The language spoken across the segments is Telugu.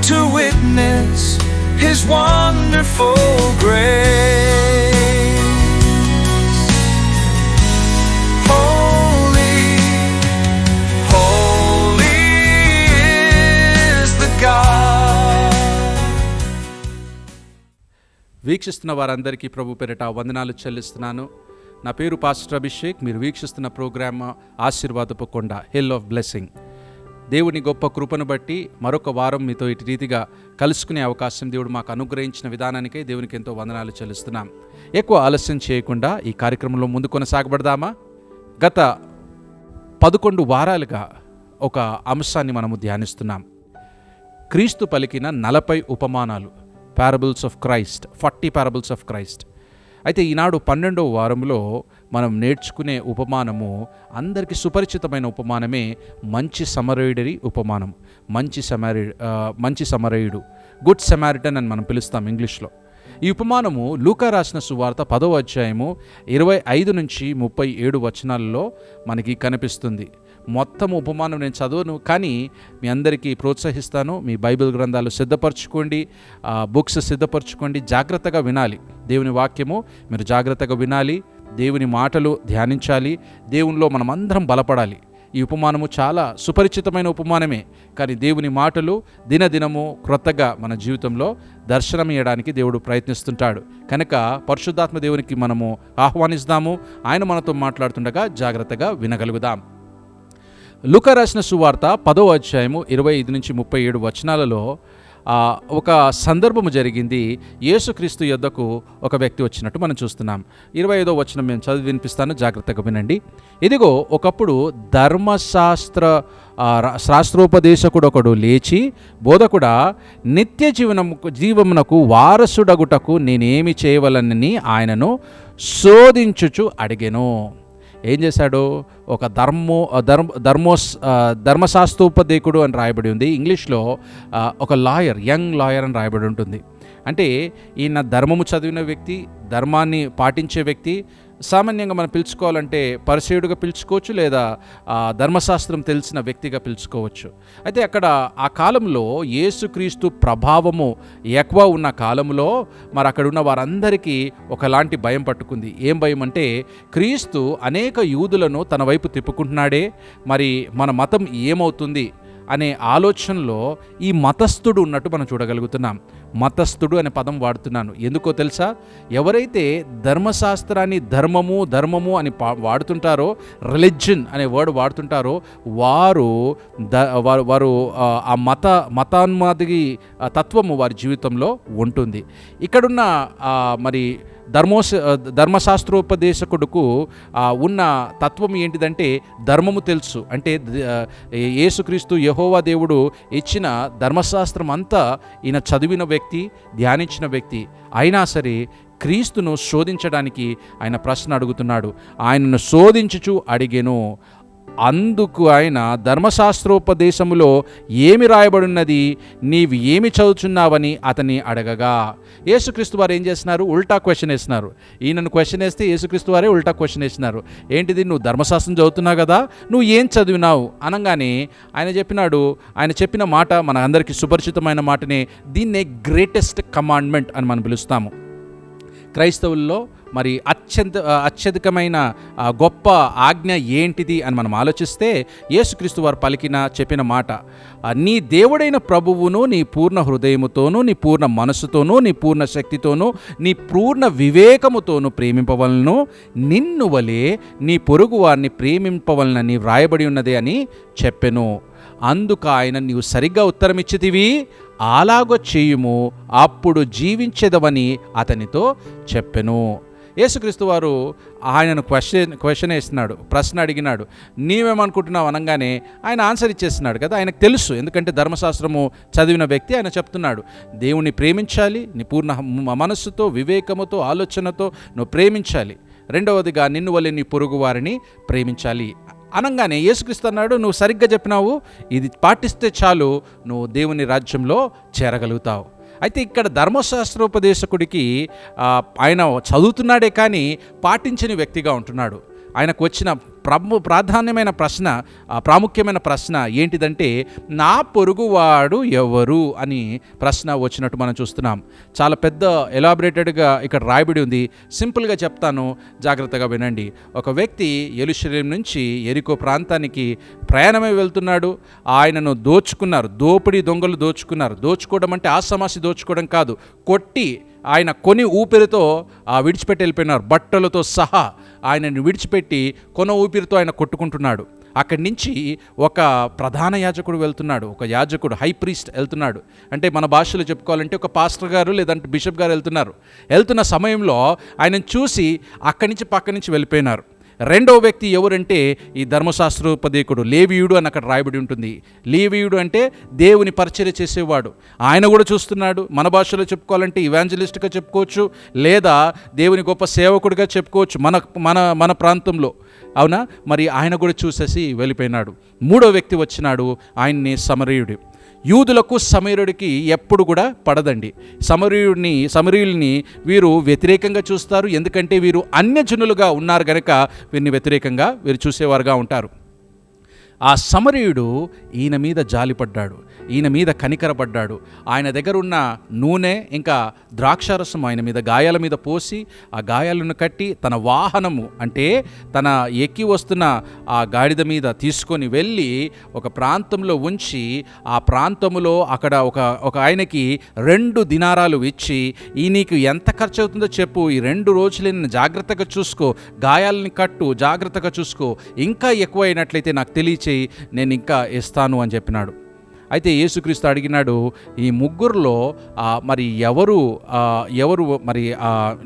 to witness His wonderful grace. Holy, holy is the God. వీక్షిస్తున్న వారందరికీ ప్రభు పేరిట వందనాలు చెల్లిస్తున్నాను. నా పేరు పాస్టర్ అభిషేక్. మీరు వీక్షిస్తున్న ప్రోగ్రామ్ ఆశీర్వాదపు కొండ, హిల్ ఆఫ్ బ్లెస్సింగ్. దేవుని గొప్ప కృపను బట్టి మరొక వారం మీతో ఇటు రీతిగా కలుసుకునే అవకాశం దేవుడు మాకు అనుగ్రహించిన విధానానికే దేవునికి ఎంతో వందనాలు చెల్లిస్తున్నాం. ఎక్కువ ఆలస్యం చేయకుండా ఈ కార్యక్రమంలో ముందు కొనసాగబడదామా? గత 11 వారాలుగా ఒక అంశాన్ని మనము ధ్యానిస్తున్నాం. క్రీస్తు పలికిన 40 ఉపమానాలు, parables of Christ, 40 parables of Christ. అయితే ఈనాడు 12వ వారంలో మనం నేర్చుకునే ఉపమానము అందరికీ సుపరిచితమైన ఉపమానమే మంచి సమరయుడి ఉపమానం. మంచి సమరయుడు, గుడ్ సమారిటన్ అని మనం పిలుస్తాం ఇంగ్లీష్లో. ఈ ఉపమానము లూకా రాసిన సువార్త 10వ అధ్యాయము 25 నుంచి 37 వచనాలలో మనకి కనిపిస్తుంది. మొత్తం ఉపమానం నేను చదవను, కానీ మీ అందరికీ ప్రోత్సహిస్తాను. మీ బైబిల్ గ్రంథాలు సిద్ధపరచుకోండి, బుక్స్ సిద్ధపరచుకోండి, జాగ్రత్తగా వినాలి. దేవుని వాక్యము మీరు జాగ్రత్తగా వినాలి, దేవుని మాటలు ధ్యానించాలి, దేవునిలో మనమందరం బలపడాలి. ఈ ఉపమానము చాలా సుపరిచితమైన ఉపమానమే, కానీ దేవుని మాటలు దినదినము క్రొత్తగా మన జీవితంలో దర్శనం ఇవ్వడానికి దేవుడు ప్రయత్నిస్తుంటాడు. కనుక పరిశుద్ధాత్మ దేవునికి మనము ఆహ్వానిస్తాము. ఆయన మనతో మాట్లాడుతుండగా జాగ్రత్తగా వినగలుగుదాం. లూకా రాసిన సువార్త 10వ అధ్యాయము 25 నుంచి 37 వచనాలలో ఒక సందర్భము జరిగింది. యేసుక్రీస్తు యొద్దకు ఒక వ్యక్తి వచ్చినట్టు మనం చూస్తున్నాం. 25వ వచనం నేను చదివి వినిపిస్తాను, జాగ్రత్తగా వినండి. ఇదిగో ఒకప్పుడు శాస్త్రోపదేశకుడు ఒకడు లేచి, బోధకుడా, నిత్య జీవమునకు వారసుడగుటకు నేనేమి చేయవలనని ఆయనను శోధించుచు అడిగెను. ఏం చేశాడు? ఒక ధర్మశాస్త్రోపదేశకుడు అని రాయబడి ఉంది. ఇంగ్లీష్లో ఒక లాయర్, యంగ్ లాయర్ అని రాయబడి ఉంటుంది. అంటే ఈయన ధర్మము చదివిన వ్యక్తి, ధర్మాన్ని పాటించే వ్యక్తి. సామాన్యంగా మనం పిలుచుకోవాలంటే పరిసయుడుగా పిలుచుకోవచ్చు, లేదా ధర్మశాస్త్రం తెలిసిన వ్యక్తిగా పిలుచుకోవచ్చు. అయితే అక్కడ ఆ కాలంలో యేసుక్రీస్తు ప్రభావము ఎక్కువ ఉన్న కాలంలో మరి అక్కడ ఉన్న వారందరికీ ఒకలాంటి భయం పట్టుకుంది. ఏం భయం అంటే, క్రీస్తు అనేక యూదులను తన వైపు తిప్పుకుంటున్నాడే, మరి మన మతం ఏమవుతుంది అనే ఆలోచనలో ఈ మతస్థుడు ఉన్నట్టు మనం చూడగలుగుతున్నాం. మతస్థుడు అనే పదం వాడుతున్నాను ఎందుకో తెలుసా? ఎవరైతే ధర్మశాస్త్రాన్ని ధర్మము అని వాడుతుంటారో, రిలిజన్ అనే వర్డ్ వాడుతుంటారో, వారు ఆ మతాన్మాది తత్వము వారి జీవితంలో ఉంటుంది. ఇక్కడున్న మరి ధర్మశాస్త్రోపదేశకుడుకు ఉన్న తత్వం ఏంటిదంటే, ధర్మము తెలుసు. అంటే యేసుక్రీస్తు యెహోవా దేవుడు ఇచ్చిన ధర్మశాస్త్రం అంతా ఈయన చదివిన వ్యక్తి, ధ్యానించిన వ్యక్తి. అయినా సరే క్రీస్తును శోధించడానికి ఆయన ప్రశ్న అడుగుతున్నాడు. ఆయనను శోధించుచు అడిగెను. అందుకు ఆయన, ధర్మశాస్త్రోపదేశములో ఏమి రాయబడినది, నీవు ఏమి చదువుచున్నావని అతన్ని అడగగా, యేసుక్రీస్తు వారు ఏం చేస్తున్నారు? ఉల్టా క్వశ్చన్ వేస్తున్నారు. ఈయనను క్వశ్చన్ వేస్తే యేసుక్రీస్తు వారే ఉల్టా క్వశ్చన్ వేస్తున్నారు. ఏంటిది? నువ్వు ధర్మశాస్త్రం చదువుతున్నావు కదా, నువ్వు ఏం చదివినావు అనగానే ఆయన చెప్పిన మాట మన అందరికీ సుపరిచితమైన మాటనే. దీన్నే గ్రేటెస్ట్ కమాండ్మెంట్ అని మనం పిలుస్తాము. క్రైస్తవుల్లో మరి అత్యధికమైన గొప్ప ఆజ్ఞ ఏంటిది అని మనం ఆలోచిస్తే, యేసుక్రీస్తు వారు చెప్పిన మాట, నీ దేవుడైన ప్రభువును నీ పూర్ణ హృదయముతోనూ, నీ పూర్ణ మనస్సుతోనూ, నీ పూర్ణ శక్తితోనూ, నీ పూర్ణ వివేకముతోనూ ప్రేమింపవలను, నిన్ను వలె నీ పొరుగు వారిని ప్రేమింపవలనని వ్రాయబడి ఉన్నదే అని చెప్పెను. అందుకు ఆయన, నీవు సరిగ్గా ఉత్తరం ఇచ్చితివి, అలాగ చేయుము, అప్పుడు జీవించెదవని అతనితో చెప్పెను. యేసుక్రీస్తు వారు ఆయనను క్వశ్చన్ వేస్తున్నాడు, ప్రశ్న అడిగినాడు. నీవేమనుకుంటున్నావు అనగానే ఆయన ఆన్సర్ ఇచ్చేస్తున్నాడు కదా. ఆయనకు తెలుసు, ఎందుకంటే ధర్మశాస్త్రము చదివిన వ్యక్తి. ఆయన చెప్తున్నాడు, దేవుణ్ణి ప్రేమించాలి, నీ పూర్ణ మనస్సుతో, వివేకముతో, ఆలోచనతో నువ్వు ప్రేమించాలి. రెండవదిగా, నిన్ను వలె నీ పొరుగు వారిని ప్రేమించాలి అనగానే యేసుక్రీస్తు అన్నాడు, నువ్వు సరిగ్గా చెప్పినావు, ఇది పాటిస్తే చాలు, నువ్వు దేవుని రాజ్యంలో చేరగలుగుతావు. అయితే ఇక్కడ ధర్మశాస్త్రోపదేశకుడికి ఆయన చదువుతున్నాడే కానీ పాటించని వ్యక్తిగా ఉంటున్నాడు. ఆయనకు వచ్చిన ప్రాధాన్యమైన ప్రశ్న, ప్రాముఖ్యమైన ప్రశ్న ఏంటిదంటే నా పొరుగువాడు ఎవరు అని ప్రశ్న వచ్చినట్టు మనం చూస్తున్నాం. చాలా పెద్ద ఎలాబరేటెడ్గా ఇక్కడ రాయబడి ఉంది. సింపుల్గా చెప్తాను, జాగ్రత్తగా వినండి. ఒక వ్యక్తి యెరూషలేము నుంచి యెరికో ప్రాంతానికి ప్రయాణమై వెళ్తున్నాడు. ఆయనను దోచుకున్నారు, దోపిడీ దొంగలు దోచుకున్నారు. దోచుకోవడం అంటే ఆసమాసి దోచుకోవడం కాదు, కొట్టి ఆయన కొని ఊపిరితో విడిచిపెట్టి వెళ్ళిపోయినారు. బట్టలతో సహా ఆయనను విడిచిపెట్టి కొన ఊపిరితో ఆయన కొట్టుకుంటున్నాడు. అక్కడి నుంచి ఒక ప్రధాన యాజకుడు వెళ్తున్నాడు, ఒక యాజకుడు హై ప్రీస్ట్ వెళ్తున్నాడు. అంటే మన భాషలో చెప్పుకోవాలంటే ఒక పాస్టర్ గారు లేదంటే బిషప్ గారు వెళ్తున్న సమయంలో ఆయనను చూసి అక్కడి నుంచి పక్క నుంచి వెళ్ళిపోయినారు. రెండవ వ్యక్తి ఎవరంటే ఈ ధర్మశాస్త్రోపదేశకుడు లేవీయుడు అని అక్కడ రాయబడి ఉంటుంది. లేవీయుడు అంటే దేవుని పరిచర్య చేసేవాడు. ఆయన కూడా చూస్తున్నాడు. మన భాషలో చెప్పుకోవాలంటే ఇవాంజలిస్ట్గా చెప్పుకోవచ్చు, లేదా దేవుని గొప్ప సేవకుడిగా చెప్పుకోవచ్చు మన ప్రాంతంలో. అవునా? మరి ఆయన కూడా చూసేసి వెళ్ళిపోయినాడు. మూడో వ్యక్తి వచ్చినాడు, ఆయన్ని సమరయుడు. యూదులకు సమరయుడికి ఎప్పుడు కూడా పడదండి. సమరయుల్ని వీరు వ్యతిరేకంగా చూస్తారు. ఎందుకంటే వీరు అన్యజనులుగా ఉన్నారు కనుక వీరిని వ్యతిరేకంగా వీరు చూసేవారుగా ఉంటారు. ఆ సమరయుడు ఈయన మీద జాలిపడ్డాడు, ఈయన మీద కనికరపడ్డాడు. ఆయన దగ్గర ఉన్న నూనె ఇంకా ద్రాక్షారసం ఆయన మీద గాయాల మీద పోసి ఆ గాయాలను కట్టి తన వాహనము అంటే తన ఎక్కి వస్తున్న ఆ గాడిద మీద తీసుకొని వెళ్ళి ఒక ప్రాంతంలో ఉంచి ఆ ప్రాంతంలో అక్కడ ఒక ఆయనకి 2 దినారాలు ఇచ్చి, ఈ నీకు ఎంత ఖర్చు అవుతుందో చెప్పు, ఈ 2 రోజులు జాగ్రత్తగా చూసుకో, గాయాలని కట్టు, జాగ్రత్తగా చూసుకో, ఇంకా ఎక్కువ అయినట్లయితే నాకు తెలియచేయి, నేను ఇంకా ఇస్తాను అని చెప్పినాడు. అయితే యేసుక్రీస్తు అడిగినాడు, ఈ ముగ్గురులో మరి ఎవరు మరి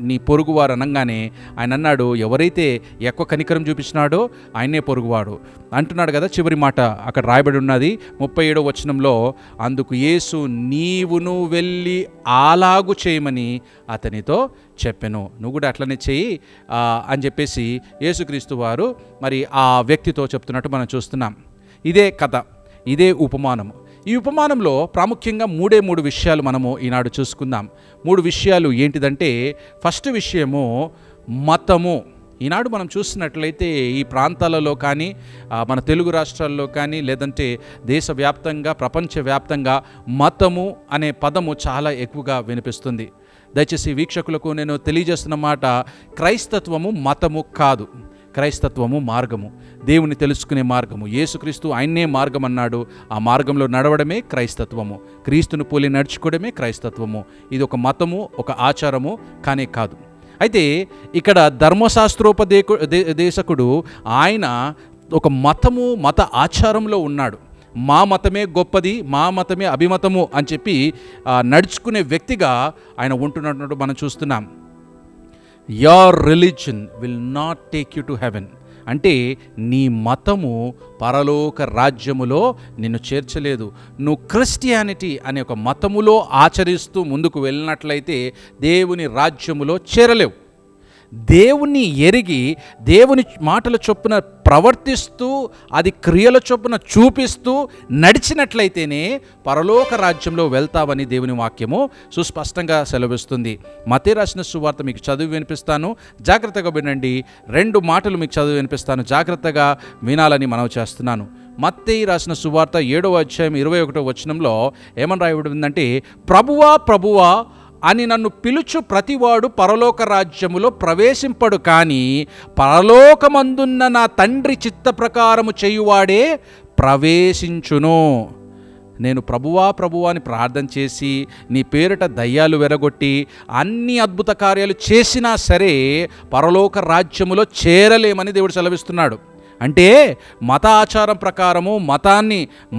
నీ పొరుగువారు అనగానే ఆయన అన్నాడు, ఎవరైతే ఎక్కువ కనికరం చూపించినాడో ఆయనే పొరుగువాడు అంటున్నాడు కదా. చివరి మాట అక్కడ రాయబడి ఉన్నది 37వ వచనంలో, అందుకు యేసు నీవును వెళ్ళి అలాగు చేయమని అతనితో చెప్పెను. నువ్వు కూడా అట్లనే చెయ్యి అని చెప్పేసి యేసుక్రీస్తు వారు మరి ఆ వ్యక్తితో చెప్తున్నట్టు మనం చూస్తున్నాం. ఇదే కథ, ఇదే ఉపమానము. ఈ ఉపమానంలో ప్రాముఖ్యంగా 3 విషయాలు మనము ఈనాడు చూసుకుందాం. 3 విషయాలు ఏంటిదంటే, ఫస్ట్ విషయము మతము. ఈనాడు మనం చూసినట్లయితే ఈ ప్రాంతాలలో కానీ మన తెలుగు రాష్ట్రాల్లో కానీ లేదంటే దేశవ్యాప్తంగా ప్రపంచవ్యాప్తంగా మతము అనే పదము చాలా ఎక్కువగా వినిపిస్తుంది. దయచేసి వీక్షకులకు నేను తెలియజేస్తున్న మాట, క్రైస్తత్వము మతము కాదు, క్రైస్తత్వము మార్గము, దేవుని తెలుసుకునే మార్గము. యేసుక్రీస్తు ఆయన్నే మార్గం అన్నాడు. ఆ మార్గంలో నడవడమే క్రైస్తత్వము, క్రీస్తును పోలి నడుచుకోవడమే క్రైస్తత్వము. ఇది ఒక మతము, ఒక ఆచారము కానే కాదు. అయితే ఇక్కడ ధర్మశాస్త్రోపదేశకుడు ఆయన ఒక మత ఆచారంలో ఉన్నాడు. మా మతమే గొప్పది, మా మతమే అభిమతము అని చెప్పి నడుచుకునే వ్యక్తిగా ఆయన ఉంటున్నట్టు మనం చూస్తున్నాం. Your religion will not take you to heaven అంటే నీ మతము పరలోక రాజ్యములో నిన్ను చేర్చలేదు. నువ్వు క్రిస్టియానిటీ అనే ఒక మతములో ఆచరిస్తూ ముందుకు వెళ్ళినట్లయితే దేవుని రాజ్యములో చేరలేవు. దేవుణ్ణి ఎరిగి దేవుని మాటల చొప్పున ప్రవర్తిస్తూ అది క్రియల చొప్పున చూపిస్తూ నడిచినట్లయితేనే పరలోక రాజ్యంలో వెళ్తావని దేవుని వాక్యము సుస్పష్టంగా సెలవిస్తుంది. మత్తయి రాసిన సువార్త మీకు చదివి వినిపిస్తాను, జాగ్రత్తగా వినండి. 2 మాటలు మీకు చదివి వినిపిస్తాను, జాగ్రత్తగా వినాలని మనవి చేస్తున్నాను. మత్తయి రాసిన సువార్త 7వ అధ్యాయం 21వ వచనంలో ఏమని రాయబడిందంటే, ప్రభువా ప్రభువా అని నన్ను పిలుచు ప్రతివాడు పరలోక రాజ్యములో ప్రవేశింపడు, కానీ పరలోకమందున్న నా తండ్రి చిత్త ప్రకారము చేయువాడే ప్రవేశించును. నేను ప్రభువా ప్రభువా అని ప్రార్థన చేసి నీ పేరిట దయ్యాలు వెరగొట్టి అన్ని అద్భుత కార్యాలు చేసినా సరే పరలోక రాజ్యములో చేరలేమని దేవుడు సెలవిస్తున్నాడు. అంటే మత ఆచారం ప్రకారము మతాన్ని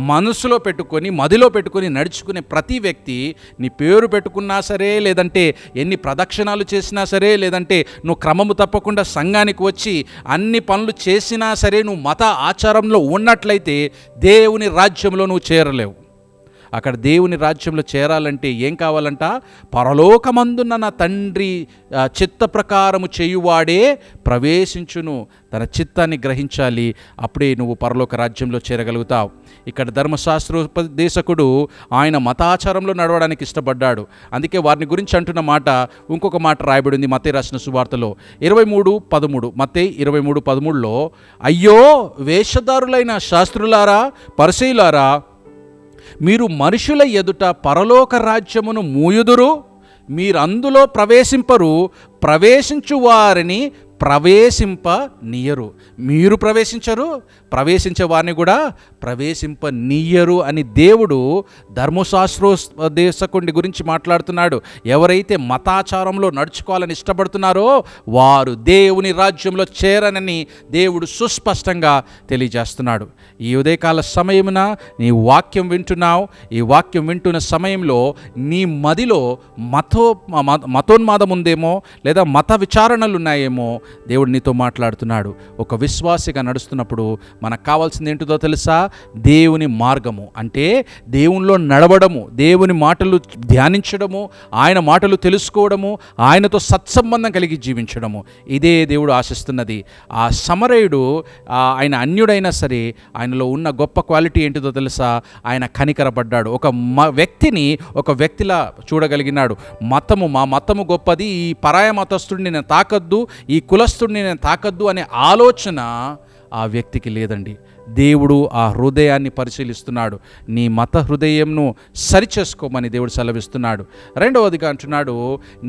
మనసులో పెట్టుకొని మదిలో పెట్టుకొని నడుచుకునే ప్రతి వ్యక్తి నీ పేరు పెట్టుకున్నా సరే, లేదంటే ఎన్ని ప్రదక్షిణాలు చేసినా సరే, లేదంటే నువ్వు క్రమము తప్పకుండా సంఘానికి వచ్చి అన్ని పనులు చేసినా సరే, నువ్వు మత ఆచారంలో ఉన్నట్లయితే దేవుని రాజ్యంలో నువ్వు చేరలేవు. అక్కడ దేవుని రాజ్యంలో చేరాలంటే ఏం కావాలంట? పరలోకమందున్న నా తండ్రి చిత్త ప్రకారము చేయువాడే ప్రవేశించును. తన చిత్తాన్ని గ్రహించాలి, అప్పుడే నువ్వు పరలోక రాజ్యంలో చేరగలుగుతావు. ఇక్కడ ధర్మశాస్త్రోపదేశకుడు ఆయన మతాచారంలో నడవడానికి ఇష్టపడ్డాడు. అందుకే వారిని గురించి అంటున్న మాట, ఇంకొక మాట రాయబడింది మత్తయి రాసిన సువార్తలో 23:13. మత్తయి 23:13లో, అయ్యో వేషధారులైన శాస్త్రులారా, పరిసయ్యులారా, మీరు మనుషుల ఎదుట పరలోక రాజ్యమును మూయుదురు, మీరందులో ప్రవేశింపరు, ప్రవేశించు వారిని ప్రవేశింపనీయరు. మీరు ప్రవేశించరు, ప్రవేశించే వారిని కూడా ప్రవేశింపనీయరు అని దేవుడు ధర్మశాస్త్రోపదేశకుడి గురించి మాట్లాడుతున్నాడు. ఎవరైతే మతాచారంలో నడుచుకోవాలని ఇష్టపడుతున్నారో వారు దేవుని రాజ్యంలో చేరనని దేవుడు సుస్పష్టంగా తెలియజేస్తున్నాడు. ఈ ఉదయకాల సమయమున నీ వాక్యం వింటున్నావు. ఈ వాక్యం వింటున్న సమయంలో నీ మదిలో మతోన్మాదం ఉందేమో, లేదా మత విచారణలు ఉన్నాయేమో. దేవుడు నీతో మాట్లాడుతున్నాడు. ఒక విశ్వాసిగా నడుస్తున్నప్పుడు మనకు కావాల్సింది ఏంటిదో తెలుసా? దేవుని మార్గము అంటే దేవునిలో నడవడము, దేవుని మాటలు ధ్యానించడము, ఆయన మాటలు తెలుసుకోవడము, ఆయనతో సత్సంబంధం కలిగి జీవించడము. ఇదే దేవుడు ఆశిస్తున్నది. ఆ సమరయుడు ఆయన అన్యుడైనా సరే ఆయనలో ఉన్న గొప్ప క్వాలిటీ ఏంటిదో తెలుసా? ఆయన కనికరపడ్డాడు. ఒక వ్యక్తిని ఒక వ్యక్తిలా చూడగలిగినాడు. మా మతము గొప్పది, ఈ పరాయ మతస్థుడిని నేను తాకద్దు, ఈ కులస్థుడిని నేను తాకద్దు అనే ఆలోచన ఆ వ్యక్తికి లేదండి. దేవుడు ఆ హృదయాన్ని పరిశీలిస్తున్నాడు. నీ మత హృదయంను సరిచేసుకోమని దేవుడు సెలవిస్తున్నాడు. రెండవదిగా అంటున్నాడు,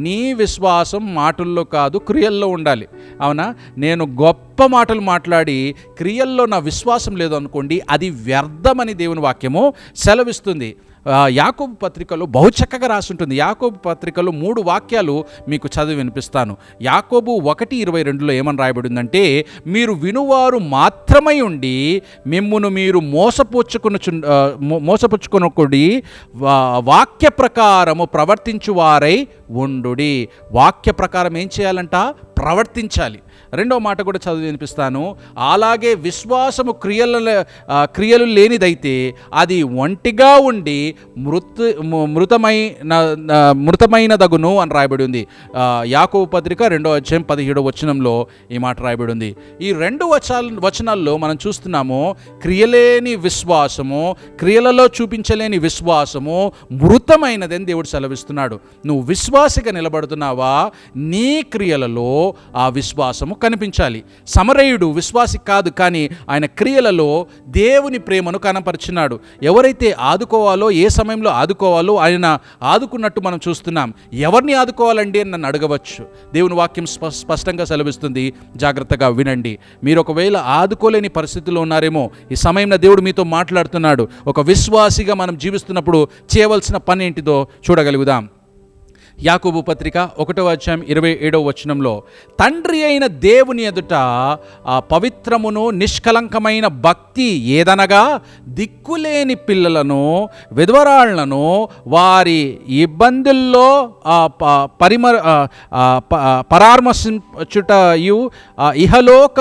నీ విశ్వాసం మాటల్లో కాదు క్రియల్లో ఉండాలి. అవునా? నేను గొప్ప మాటలు మాట్లాడి క్రియల్లో నా విశ్వాసం లేదు అనుకోండి, అది వ్యర్థమని దేవుని వాక్యము సెలవిస్తుంది. యాకోబు పత్రికలో బహు చక్కగా రాసి ఉంటుంది. యాకోబు పత్రికలో 3 వాక్యాలు మీకు చదివి వినిపిస్తాను. యాకోబు 1:22లో ఏమని రాయబడిందంటే, మీరు వినువారు మాత్రమై ఉండి మిమ్మును మీరు మోసపుచ్చుకొనకుడి, వాక్య ప్రకారము ప్రవర్తించువారై ఉండుడి. వాక్య ప్రకారం ఏం చేయాలంట? ప్రవర్తించాలి. రెండో మాట కూడా చదివి వినిపిస్తాను. అలాగే విశ్వాసము క్రియలు లేనిదైతే అది ఒంటిగా ఉండి మృతమైనదగును అని రాయబడి ఉంది. యాకోబు పత్రిక 2:17 ఈ మాట రాయబడి ఉంది. ఈ 2 వచనాల్లో మనం చూస్తున్నాము, క్రియలేని విశ్వాసము, క్రియలలో చూపించలేని విశ్వాసము మృతమైనదని దేవుడు సెలవిస్తున్నాడు. నువ్వు విశ్వాసిగా నిలబడుతున్నావా? నీ క్రియలలో ఆ విశ్వాసము కనిపించాలి. సమరయుడు విశ్వాసి కాదు, కానీ ఆయన క్రియలలో దేవుని ప్రేమను కనపరిచినాడు. ఎవరైతే ఆదుకోవాలో, ఏ సమయంలో ఆదుకోవాలో ఆయన ఆదుకున్నట్టు మనం చూస్తున్నాం. ఎవరిని ఆదుకోవాలండి అని నన్ను అడగవచ్చు. దేవుని వాక్యం స్పష్టంగా సెలవిస్తుంది, జాగ్రత్తగా వినండి. మీరు ఒకవేళ ఆదుకోలేని పరిస్థితుల్లో ఉన్నారేమో, ఈ సమయంలో దేవుడు మీతో మాట్లాడుతున్నాడు. ఒక విశ్వాసిగా మనం జీవిస్తున్నప్పుడు చేయవలసిన పని ఏంటిదో చూడగలుగుదాం. యాకోబు పత్రిక 1:27 తండ్రి అయిన దేవుని ఎదుట పవిత్రమును నిష్కలంకమైన భక్తి ఏదనగా, దిక్కులేని పిల్లలను, విధవరాళ్లను వారి ఇబ్బందుల్లో పరామర్శించుటయు, ఇహలోక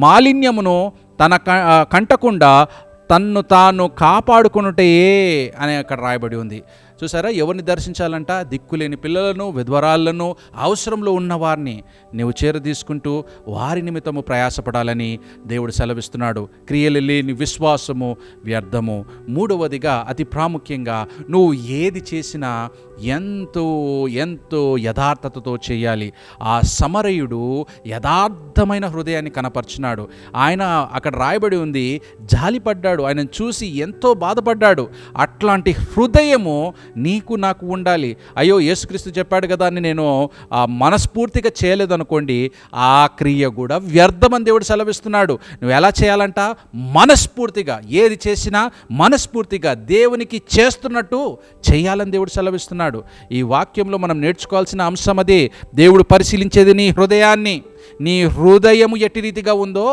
మాలిన్యమును తన కంటకుండా తన్ను తాను కాపాడుకొనుటయే అని అక్కడ రాయబడి ఉంది. చూసారా? ఎవరిని దర్శించాలంట? దిక్కులేని పిల్లలను, విధవరాళ్లను, అవసరంలో ఉన్నవారిని నువ్వు చేరదీసుకుంటూ వారి నిమిత్తము ప్రయాసపడాలని దేవుడు సెలవిస్తున్నాడు. క్రియలు లేని విశ్వాసము వ్యర్థము. మూడవదిగా, అతి ప్రాముఖ్యంగా, నువ్వు ఏది చేసినా ఎంతో ఎంతో యథార్థతతో చేయాలి. ఆ సమరయుడు యథార్థమైన హృదయాన్ని కనపరిచినాడు. ఆయన అక్కడ రాయబడి ఉంది, జాలిపడ్డాడు, ఆయనను చూసి ఎంతో బాధపడ్డాడు. అట్లాంటి హృదయము నీకు నాకు ఉండాలి. అయ్యో, యేసుక్రీస్తు చెప్పాడు కదా అని నేను మనస్ఫూర్తిగా చేయలేదనుకోండి, ఆ క్రియ కూడా వ్యర్థమని దేవుడు సెలవిస్తున్నాడు. నువ్వు ఎలా చేయాలంట? మనస్ఫూర్తిగా, ఏది చేసినా మనస్ఫూర్తిగా దేవునికి చేస్తున్నట్టు చేయాలని దేవుడు సెలవిస్తున్నాడు. ఈ వాక్యంలో మనం నేర్చుకోవాల్సిన అంశం అదే. దేవుడు పరిశీలించేది నీ హృదయాన్ని. నీ హృదయము ఎట్టి రీతిగా ఉందో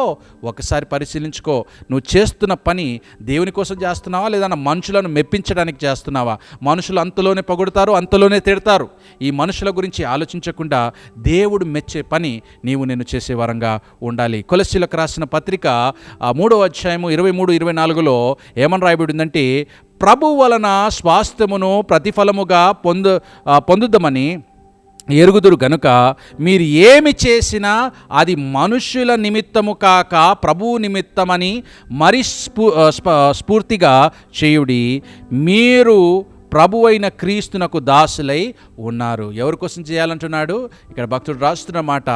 ఒకసారి పరిశీలించుకో. నువ్వు చేస్తున్న పని దేవుని కోసం చేస్తున్నావా, లేదా మనుషులను మెప్పించడానికి చేస్తున్నావా? మనుషులు అంతలోనే పొగుడుతారు, అంతలోనే తిడతారు. ఈ మనుషుల గురించి ఆలోచించకుండా దేవుడు మెచ్చే పని నేను చేసే వరంగా ఉండాలి. కొలస్సీలకు రాసిన పత్రిక 3వ అధ్యాయము 23-24లో ఏమని రాయబడిందంటే, ప్రభు వలన స్వాస్థ్యమును ప్రతిఫలముగా పొందుదామని ఎరుగుదురు గనుక మీరు ఏమి చేసినా అది మనుష్యుల నిమిత్తము కాక ప్రభువు నిమిత్తమని మరి స్ఫూర్తిగా చేయుడి. మీరు ప్రభు అయిన క్రీస్తునకు దాసులై ఉన్నారు. ఎవరి కోసం చేయాలంటున్నాడు? ఇక్కడ భక్తుడు రాస్తున్న మాట,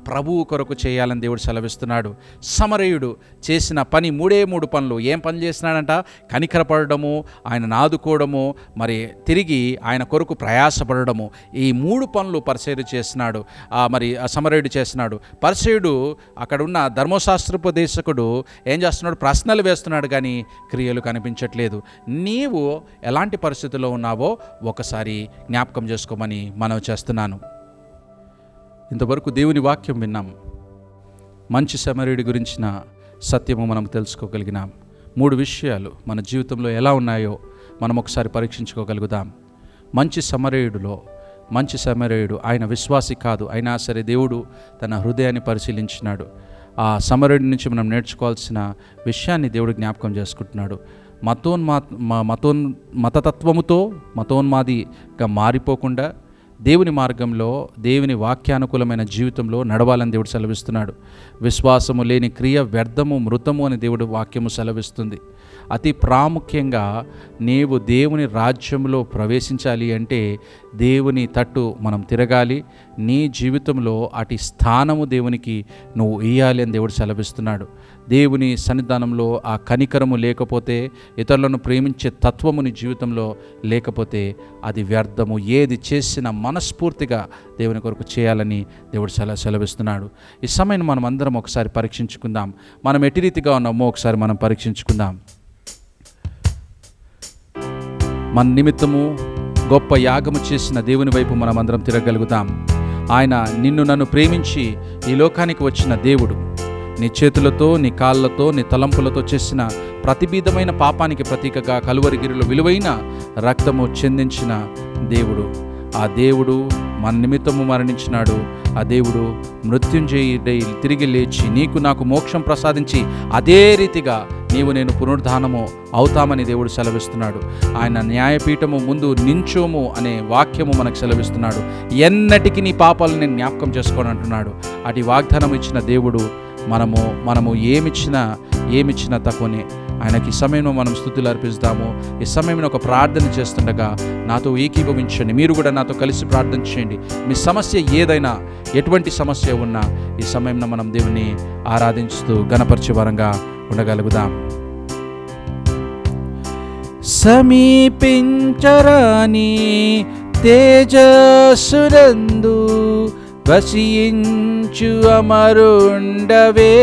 ప్రభువు కొరకు చేయాలని దేవుడు సెలవిస్తున్నాడు. సమరయుడు చేసిన పని 3 పనులు. ఏం పని చేసినాడంట? కనికరపడము, ఆయన నాదుకోవడము, మరి తిరిగి ఆయన కొరకు ప్రయాసపడము. ఈ 3 పనులు పరిసయ్యుడు చేసినాడు. మరి సమరయుడు చేసినాడు. పరిసయ్యుడు అక్కడ ఉన్న ధర్మశాస్త్రోపదేశకుడు ఏం చేస్తున్నాడు? ప్రశ్నలు వేస్తున్నాడు, కానీ క్రియలు కనిపించట్లేదు. నీవు ఎలాంటి పరిస్థితుల్లో ఉన్నావో ఒకసారి జ్ఞాపకం చేసుకోమని మనవి చేస్తున్నాను. ఇంతవరకు దేవుని వాక్యం విన్నాం. మంచి సమరయుడి గురించిన సత్యము మనం తెలుసుకోగలిగినాం. 3 విషయాలు మన జీవితంలో ఎలా ఉన్నాయో మనం ఒకసారి పరీక్షించుకోగలుగుదాం. మంచి సమరయుడు ఆయన విశ్వాసి కాదు, అయినా సరే దేవుడు తన హృదయాన్ని పరిశీలించినాడు. ఆ సమరయుడి నుంచి మనం నేర్చుకోవాల్సిన విషయాన్ని దేవుడు జ్ఞాపకం చేసుకుంటున్నాడు. మతతత్వముతో మతోన్మాదిగా మారిపోకుండా దేవుని మార్గంలో, దేవుని వాక్యానుకూలమైన జీవితంలో నడవాలని దేవుడు సెలవిస్తున్నాడు. విశ్వాసము లేని క్రియ వ్యర్థము, మృతము అని దేవుడు వాక్యము సెలవిస్తుంది. అతి ప్రాముఖ్యంగా నీవు దేవుని రాజ్యంలో ప్రవేశించాలి అంటే దేవుని తట్టు మనం తిరగాలి. నీ జీవితంలో అటు స్థానము దేవునికి నువ్వు ఇయ్యాలి అని దేవుడు సెలవిస్తున్నాడు. దేవుని సన్నిధానంలో ఆ కనికరము లేకపోతే, ఇతరులను ప్రేమించే తత్వము నీ జీవితంలో లేకపోతే అది వ్యర్థము. ఏది చేసినా మనస్ఫూర్తిగా దేవుని కొరకు చేయాలని దేవుడు సెలవిస్తున్నాడు. ఈ సమయం మనం అందరం ఒకసారి పరీక్షించుకుందాం. మనం ఎట్టి రీతిగా ఉన్నామో ఒకసారి మనం పరీక్షించుకుందాం. మన నిమిత్తము గొప్ప యాగము చేసిన దేవుని వైపు మనం అందరం తిరగలుగుతాం. ఆయన నిన్ను నన్ను ప్రేమించి ఈ లోకానికి వచ్చిన దేవుడు. నీ చేతులతో, నీ కాళ్ళతో, నీ తలంపులతో చేసిన ప్రతిబిధమైన పాపానికి ప్రతీకగా కలువరిగిరిలో విలువైన రక్తము చెందించిన దేవుడు. ఆ దేవుడు మన నిమిత్తము మరణించినాడు. ఆ దేవుడు మృత్యుంజయుడై తిరిగి లేచి నీకు నాకు మోక్షం ప్రసాదించి అదే రీతిగా నేను పునరుద్ధానము అవుతామని దేవుడు సెలవిస్తున్నాడు. ఆయన న్యాయపీఠము ముందు నించోము అనే వాక్యము మనకు సెలవిస్తున్నాడు. ఎన్నటికీ నీ పాపాలను నేను జ్ఞాపకం చేసుకోని అంటున్నాడు. అటు వాగ్దానం ఇచ్చిన దేవుడు మనము ఏమిచ్చినా తక్కువనే. ఆయనకి ఈ సమయంలో మనం స్తుతులు అర్పిస్తాము. ఈ సమయంలో ఒక ప్రార్థన చేస్తుండగా నాతో ఏకీభవించండి. మీరు కూడా నాతో కలిసి ప్రార్థన చేయండి. మీ సమస్య ఏదైనా, ఎటువంటి సమస్య ఉన్నా ఈ సమయంలో మనం దేవుని ఆరాధించుతూ ఘనపరిచే వరంగా ఉండగలుగుదాం. సమీపించరాని తేజస్సునందు వసించు అమరుండవే,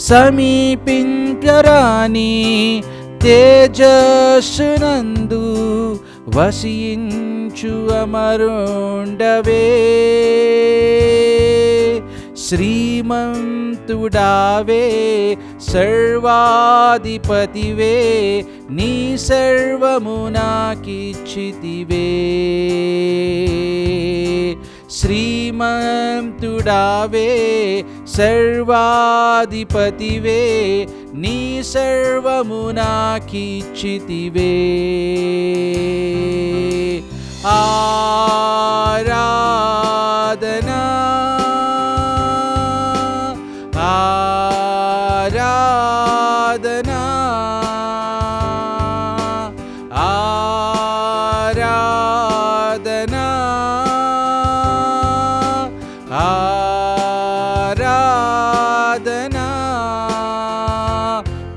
సమీపించరాని తేజస్సునందు వసించు అమరుండవే, శ్రీమంతుడావే సర్వాధిపతివే, నీ సర్వము నాకిచ్చితివే, శ్రీమంతుడావే సర్వాధిపతివే, నీ సర్వము నాకిచ్చితివే. ఆరాధనా ఆరాధనా ఆరాధనా ఆరాధనా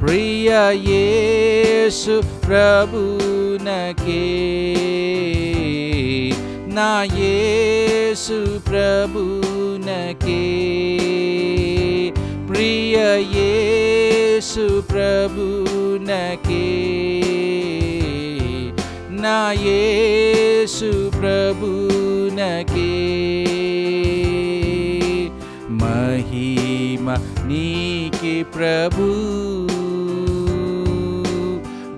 ప్రియ యేసు ప్రభునకే, నా యేసు ప్రభునకే, ప్రియ యేసు ప్రభునకే, నా యేసు ప్రభునకే. నీకే ప్రభు,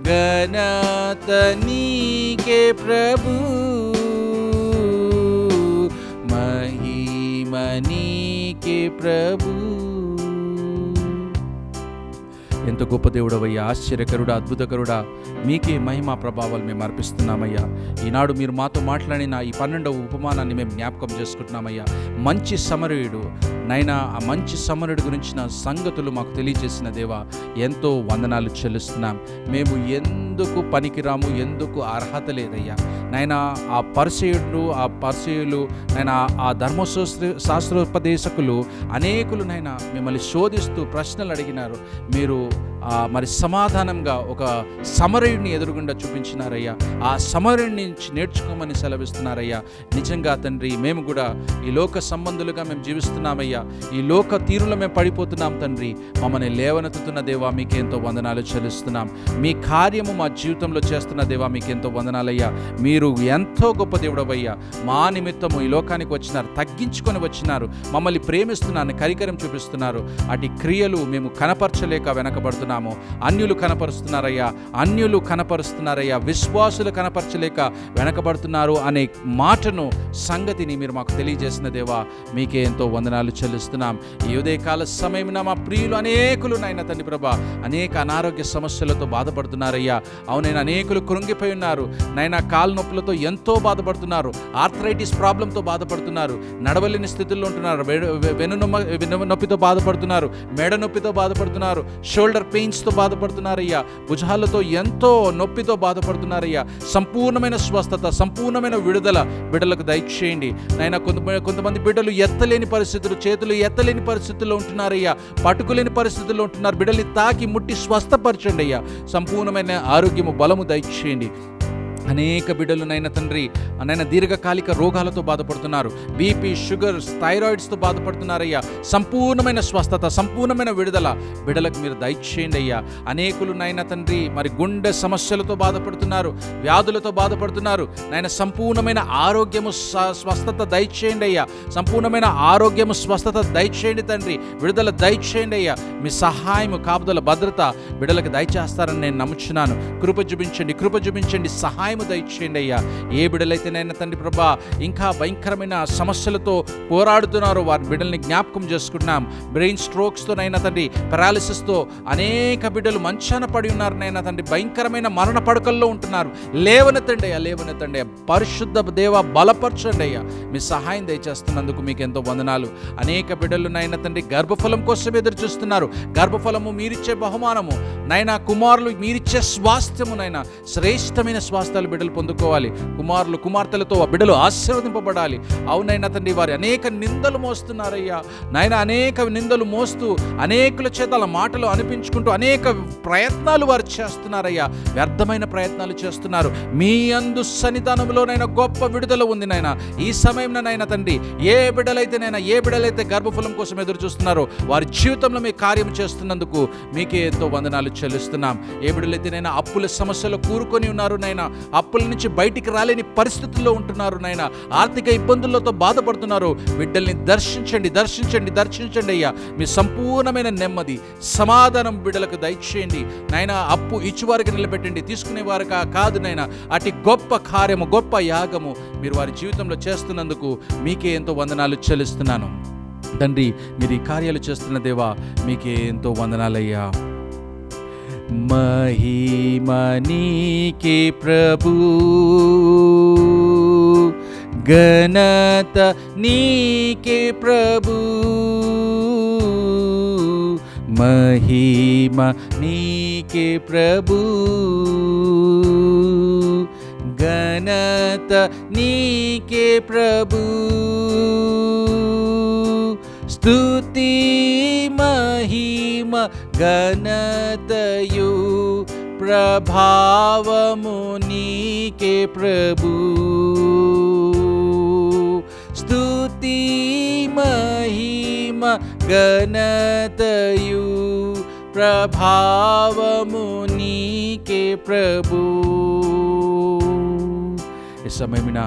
ఘనత నీకే ప్రభు, మహిమ నీకే ప్రభు. ఎంత గొప్ప దేవుడవయ్యా, ఆశ్చర్యకరుడా, అద్భుతకరుడా, మీకే మహిమ ప్రభావాలు మేము అర్పిస్తున్నామయ్యా. ఈనాడు మీరు మాతో మాట్లాడిన ఈ 12వ ఉపమానాన్ని మేము జ్ఞాపకం చేసుకుంటున్నామయ్యా. మంచి సమరయుడు నైనా, ఆ మంచి సమరుడి గురించిన సంగతులు మాకు తెలియజేసిన దేవా, ఎంతో వందనాలు చెల్లిస్తున్నాం. మేము ఎందుకు పనికిరాము, ఎందుకు అర్హత లేదయ్యా నైనా. ఆ పరిసయులు నైనా, ఆ శాస్త్రోపదేశకులు అనేకులు నైనా మిమ్మల్ని శోధిస్తూ ప్రశ్నలు అడిగినారు. మీరు మరి సమాధానంగా ఒక సమరయుడిని ఎదురుగుండా చూపించినారయ్యా. ఆ సమరయుడి నుంచి నేర్చుకోమని సెలవిస్తున్నారయ్యా. నిజంగా తండ్రి, మేము కూడా ఈ లోక సంబంధులుగా మేము జీవిస్తున్నామయ్యా. ఈ లోక తీరులో మేము పడిపోతున్నాం తండ్రి. మమ్మల్ని లేవనెత్తుతున్న దేవా, మీకెంతో వందనాలు చెల్లిస్తున్నాం. మీ కార్యము మా జీవితంలో చేస్తున్న దేవా, మీకెంతో వందనాలయ్యా. మీరు ఎంతో గొప్ప దేవుడవయ్యా. మా నిమిత్తము ఈ లోకానికి వచ్చినారు, తగ్గించుకొని వచ్చినారు, మమ్మల్ని ప్రేమిస్తున్నారని కరికరం చూపిస్తున్నారు. అటు క్రియలు మేము కనపరచలేక వెనకబడుతున్నాము. అన్యులు కనపరుస్తున్నారయ్యా, విశ్వాసులు కనపరచలేక వెనకబడుతున్నారు అనే మాటను, సంగతిని మీరు మాకు తెలియజేసిన దేవా, మీకే ఎంతో వందనాలు చెల్లిస్తున్నాం. ఈ ఉదయకాల సమయమున మా ప్రియులు అనేకులు నాయన తండ్రి ప్రభా, అనేక అనారోగ్య సమస్యలతో బాధపడుతున్నారయ్యా. అవునైనా అనేకులు కృంగిపోయి ఉన్నారు నైనా, కాలు నొప్పులతో ఎంతో బాధపడుతున్నారు, ఆర్థరైటిస్ ప్రాబ్లంతో బాధపడుతున్నారు, నడవలేని స్థితుల్లో ఉంటున్నారు, వెను నొప్పితో బాధపడుతున్నారు, మెడ నొప్పితో బాధపడుతున్నారు, షోల్డర్ పెయిన్స్తో బాధపడుతున్నారయ్యా, భుజాలతో ఎంతో నొప్పితో బాధపడుతున్నారయ్యా. సంపూర్ణమైన స్వస్థత, సంపూర్ణమైన విడుదల బిడ్డలకు దయచేయండి నైనా. కొంతమంది బిడ్డలు ఎత్తలేని పరిస్థితులు, చేతులు ఎత్తలేని పరిస్థితుల్లో ఉంటున్నారయ్యా, పట్టుకోలేని పరిస్థితుల్లో ఉంటున్నారు. బిడ్డల్ని తాకి ముట్టి స్వస్థపరచండి అయ్యా. సంపూర్ణమైన ఆరోగ్యము, బలము దయచేయండి. అనేక బిడ్డలు నైనా తండ్రి నైనా దీర్ఘకాలిక రోగాలతో బాధపడుతున్నారు, బీపీ, షుగర్స్, థైరాయిడ్స్తో బాధపడుతున్నారయ్యా. సంపూర్ణమైన స్వస్థత, సంపూర్ణమైన విడుదల బిడ్డలకు మీరు దయచేయండి అయ్యా. అనేకులు నైనా తండ్రి మరి గుండె సమస్యలతో బాధపడుతున్నారు, వ్యాధులతో బాధపడుతున్నారు నైనా. సంపూర్ణమైన ఆరోగ్యము, స్వస్థత దయచేయండి అయ్యా. సంపూర్ణమైన ఆరోగ్యము, స్వస్థత దయచేయండి తండ్రి. విడుదల దయచేయండి అయ్యా. మీ సహాయము, కాపుదల, భద్రత బిడ్డలకు దయచేస్తారని నేను నమ్ముచున్నాను. కృప చూపించండి, సహాయం దయచేయండి అయ్యా. ఏ బిడ్డలైతే నైనా తండ్రి ప్రభా ఇంకా భయంకరమైన సమస్యలతో పోరాడుతున్నారో వారి బిడ్డల్ని జ్ఞాపకం చేసుకుంటున్నాం. బ్రెయిన్ స్ట్రోక్స్తో నైనా తండ్రి, పెరాలిసిస్తో అనేక బిడ్డలు మంచాన పడి ఉన్నారు నైనా తండ్రి, భయంకరమైన మరణ పడకల్లో ఉంటున్నారు. లేవనెత్తండి అయ్యా. పరిశుద్ధ దేవ, బలపరచండి అయ్యా. మీ సహాయం దయచేస్తున్నందుకు మీకు ఎంతో వందనాలు. అనేక బిడ్డలు నైనా తండ్రి గర్భఫలం కోసం ఎదురు చూస్తున్నారు. గర్భఫలము మీరిచ్చే బహుమానము నైనా, కుమారులు మీరిచ్చే స్వాస్థ్యము నైనా, శ్రేష్టమైన స్వాస్థ్యాలు బిడ్డలు పొందుకోవాలి. కుమారులు, కుమార్తెలతో ఆ బిడ్డలు ఆశీర్వదింపబడాలి. అవునైనా తండ్రి, వారి అనేక నిందలు మోస్తున్నారయ్యా నాయన. అనేక నిందలు మోస్తూ అనేకుల చేత మాటలు అనిపించుకుంటూ అనేక ప్రయత్నాలు వారు చేస్తున్నారయ్యా. వ్యర్థమైన ప్రయత్నాలు చేస్తున్నారు. మీ యందు సన్నిధానంలోనైనా గొప్ప విడుదల ఉంది నాయన. ఈ సమయంలో నైనా తండ్రి, ఏ బిడ్డలైతే గర్భఫలం కోసం ఎదురు చూస్తున్నారో వారి జీవితంలో మీ కార్యం చేస్తున్నందుకు మీకే ఎంతో వందనాలు చెల్లిస్తున్నాం. ఏ బిడ్డలైతే నైనా అప్పుల సమస్యలో కూరుకొని ఉన్నారు నైనా, అప్పుల నుంచి బయటికి రాలేని పరిస్థితుల్లో ఉంటున్నారు నాయన, ఆర్థిక ఇబ్బందులతో బాధపడుతున్నారు, బిడ్డల్ని దర్శించండి అయ్యా. మీ సంపూర్ణమైన నెమ్మది, సమాధానం బిడ్డలకు దయచేయండి నాయన. అప్పు ఇచ్చేవారికి నిలబెట్టండి, తీసుకునేవారు కాదు నాయన. అటు గొప్ప కార్యము, గొప్ప యాగము మీరు వారి జీవితంలో చేస్తున్నందుకు మీకే ఎంతో వందనాలు చెల్లిస్తున్నాను తండ్రి. మీరు ఈ కార్యాలు చేస్తున్న దేవా, మీకే ఎంతో వందనాలయ్యా. మహిమ నీకే ప్రభు, ఘనత నీకే ప్రభు, మహిమ నీకే ప్రభు, ఘనత నీకే ప్రభు. స్తుతి మహిమ ఘనతయు ప్రభావము నీకే ప్రభు. స్తుతి మహిమ ఘనతయు ప్రభావము నీకే ప్రభు. ఈ సమయమిన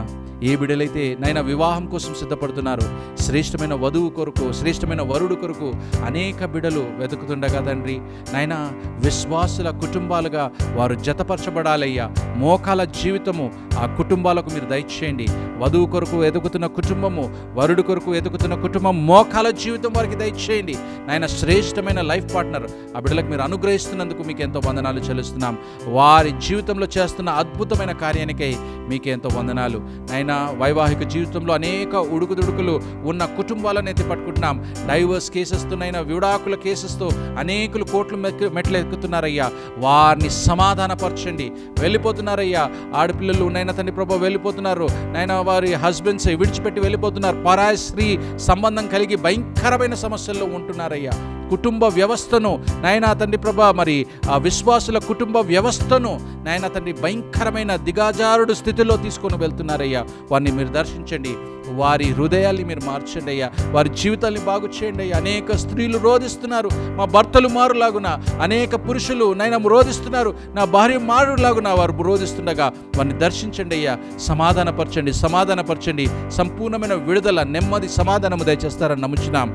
ఏ బిడ్డలైతే నైనా వివాహం కోసం సిద్ధపడుతున్నారు, శ్రేష్టమైన వధువు కొరకు, శ్రేష్టమైన వరుడు కొరకు అనేక బిడ్డలు వెతుకుతుండగా తండ్రి, నైనా విశ్వాసుల కుటుంబాలుగా వారు జతపరచబడాలయ్యా. మోకాల జీవితము ఆ కుటుంబాలకు మీరు దయచేయండి. వధువు కొరకు ఎదుగుతున్న కుటుంబము, వరుడు కొరకు ఎదుగుతున్న కుటుంబం, మోకాల జీవితం వారికి దయచేయండి. నాయన శ్రేష్టమైన లైఫ్ పార్ట్నర్ ఆ బిడ్డలకు మీరు అనుగ్రహిస్తున్నందుకు మీకు ఎంతో వందనాలు చెల్లిస్తున్నాం. వారి జీవితంలో చేస్తున్న అద్భుతమైన కార్యానికై మీకు ఎంతో వందనాలు. నాయన వైవాహిక జీవితంలో అనేక ఉడుకుదుడుకులు ఉన్న కుటుంబాలను ఎత్తి పట్టుకుంటున్నాం. డైవర్స్ కేసెస్తో, నైనా విడాకుల కేసెస్తో అనేకులు కోట్లు మెట్లు ఎక్కుతున్నారయ్యా. వారిని సమాధానపరచండి. వెళ్ళిపోతున్నారయ్యా ఆడపిల్లలు, నైనా తండ్రి ప్రభు వెళ్ళిపోతున్నారు. నైనా వారి హస్బెండ్స్ విడిచిపెట్టి వెళ్ళిపోతున్నారు. పరాయి స్త్రీ సంబంధం కలిగి భయంకరమైన సమస్యల్లో ఉంటున్నారయ్యా. కుటుంబ వ్యవస్థను నాయనా తండ్రి ప్రభా, మరి ఆ విశ్వాసుల కుటుంబ వ్యవస్థను నాయనా తండ్రి భయంకరమైన దిగాజారుడు స్థితిలో తీసుకొని వెళ్తున్నారయ్యా. వారిని మీరు దర్శించండి, వారి హృదయాల్ని మీరు మార్చండి అయ్యా. వారి జీవితాల్ని బాగు చేయండి అయ్యా. అనేక స్త్రీలు రోధిస్తున్నారు, మా భర్తలు మారులాగున. అనేక పురుషులు నైనా రోధిస్తున్నారు, నా భార్య మారులాగున వారు రోధిస్తుండగా వారిని దర్శించండి అయ్యా. సమాధానపరచండి. సంపూర్ణమైన విడుదల, నెమ్మది, సమాధానము దయచేస్తారని నమ్ముచున్నాం.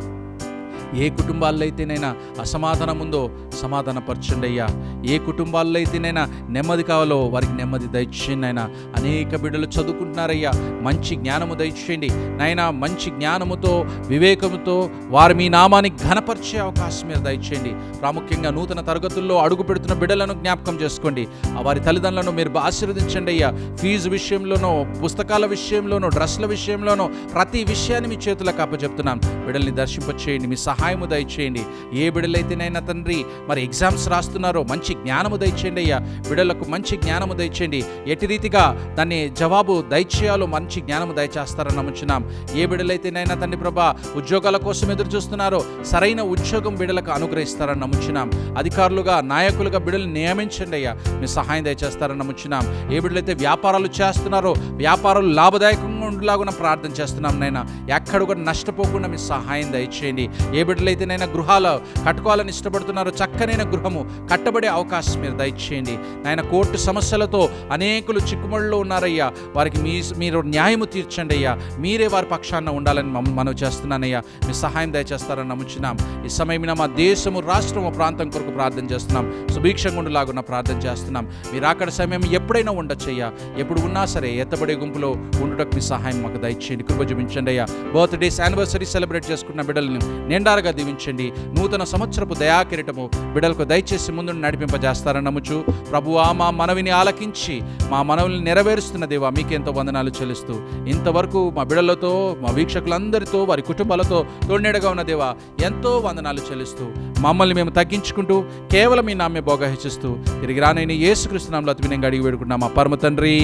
ఏ కుటుంబాల్లో అయితేనైనా అసమాధానం ఉందో సమాధానపరచండి అయ్యా. ఏ కుటుంబాల్లో అయితేనైనా నెమ్మది కావాలో వారికి నెమ్మది దయచేయండి నాయన. అనేక బిడ్డలు చదువుకుంటున్నారయ్యా, మంచి జ్ఞానము దయచేయండి నాయన. మంచి జ్ఞానముతో, వివేకముతో వారు మీ నామాన్ని ఘనపరిచే అవకాశం మీరు దయచేయండి. ప్రాముఖ్యంగా నూతన తరగతుల్లో అడుగు పెడుతున్న బిడ్డలను జ్ఞాపకం చేసుకోండి. వారి తల్లిదండ్రులను మీరు ఆశీర్వదించండి అయ్యా. ఫీజు విషయంలోనో, పుస్తకాల విషయంలోనో, డ్రెస్ల విషయంలోనో ప్రతి విషయాన్ని మీ చేతులకు అప్పచెప్తున్నాం. బిడ్డల్ని దర్శింపచేయండి, మీ సహాయము దయచేయండి. ఏ బిడ్డలైతేనైనా తండ్రి మరి ఎగ్జామ్స్ రాస్తున్నారో మంచి జ్ఞానము దయచేయండి అయ్యా. బిడ్డలకు మంచి జ్ఞానము దయచేయండి. ఎట్టి రీతిగా దాన్ని జవాబు దయచేయాలో మంచి జ్ఞానము దయచేస్తారని నమ్ముచున్నాం. ఏ బిడ్డలైతేనైనా తండ్రి ప్రభా ఉద్యోగాల కోసం ఎదురు చూస్తున్నారో సరైన ఉద్యోగం బిడ్డలకు అనుగ్రహిస్తారని నమ్ముచున్నాం. అధికారులుగా, నాయకులుగా బిడ్డలు నియమించండి అయ్యా. మీ సహాయం దయచేస్తారని నమ్ముచున్నాం. ఏ బిడ్డలైతే వ్యాపారాలు చేస్తున్నారో వ్యాపారాలు లాభదాయకంగా ఉండేలాగున ప్రార్థన చేస్తున్నాం నైనా. ఎక్కడ కూడా నష్టపోకుండా మీ సహాయం దయచేయండి. ఏ బిడ్డలైతేనైనా గృహాలు కట్టుకోవాలని ఇష్టపడుతున్నారో చక్కనైన గృహము కట్టబడే అవకాశం మీరు దయచేయండి నాయన. కోర్టు సమస్యలతో అనేకులు చిక్కుముళ్ళలో ఉన్నారయ్యా. వారికి మీరు న్యాయము తీర్చండి అయ్యా. మీరే వారి పక్షాన ఉండాలని మనం చేస్తున్నానయ్యా. మీ సహాయం దయచేస్తారని నమ్ముచున్నాం. ఈ సమయమైన మా దేశము, రాష్ట్రము, ప్రాంతం కొరకు ప్రార్థన చేస్తున్నాం. సుభిక్షంగుండులాగున్న ప్రార్థన చేస్తున్నాం. మీరు అక్కడ సమయం ఎప్పుడైనా ఉండొచ్చయ్యా. ఎప్పుడు ఉన్నా సరే ఎత్తబడే గుంపులో ఉండుటకు మీ సహాయం మాకు దయచేయండి. కృప చూపించండి అయ్యా. బర్త్డేస్, యానివర్సరీ సెలబ్రేట్ చేసుకున్న బిడ్డలను నిండారుగా దీవించండి. నూతన సంవత్సరపు దయాకిరీటము బిడ్డలకు దయచేసి ముందు నడిపింపజేస్తారని నమ్ముచు ప్రభువా, మా మనవిని ఆలకించి మా మనవిని నెరవేరుస్తున్న దేవా మీకెంతో వందనాలు చెల్లిస్తూ, ఇంతవరకు మా బిడ్డలతో, మా వీక్షకులందరితో, వారి కుటుంబాలతో తోడునీడగా ఉన్న దేవా ఎంతో వందనాలు చెల్లిస్తూ, మమ్మల్ని మేము తగ్గించుకుంటూ కేవలం మీ నామ్య భోగ హెచ్చిస్తూ తిరిగి రానైన యేసుక్రీస్తు నామములో అతి వినయంగా అడిగి వేడుకుంటున్నాం మా పరమ తండ్రి,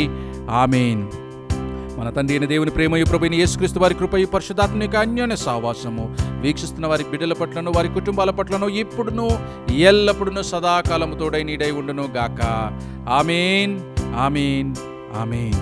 ఆమేన్. మన తండ్రి అయిన దేవుని ప్రేమయు ప్రభువైన యేసుక్రీస్తు వారి కృపయు పరిశుద్ధాత్మ యొక్క అన్యోన్య సహవాసము వీక్షిస్తున్న వారి బిడ్డల పట్లను, వారి కుటుంబాల పట్లను ఇప్పుడును ఎల్లప్పుడును సదాకాలము తోడై నీడై ఉండును గాక. ఆమేన్, ఆమేన్, ఆమేన్.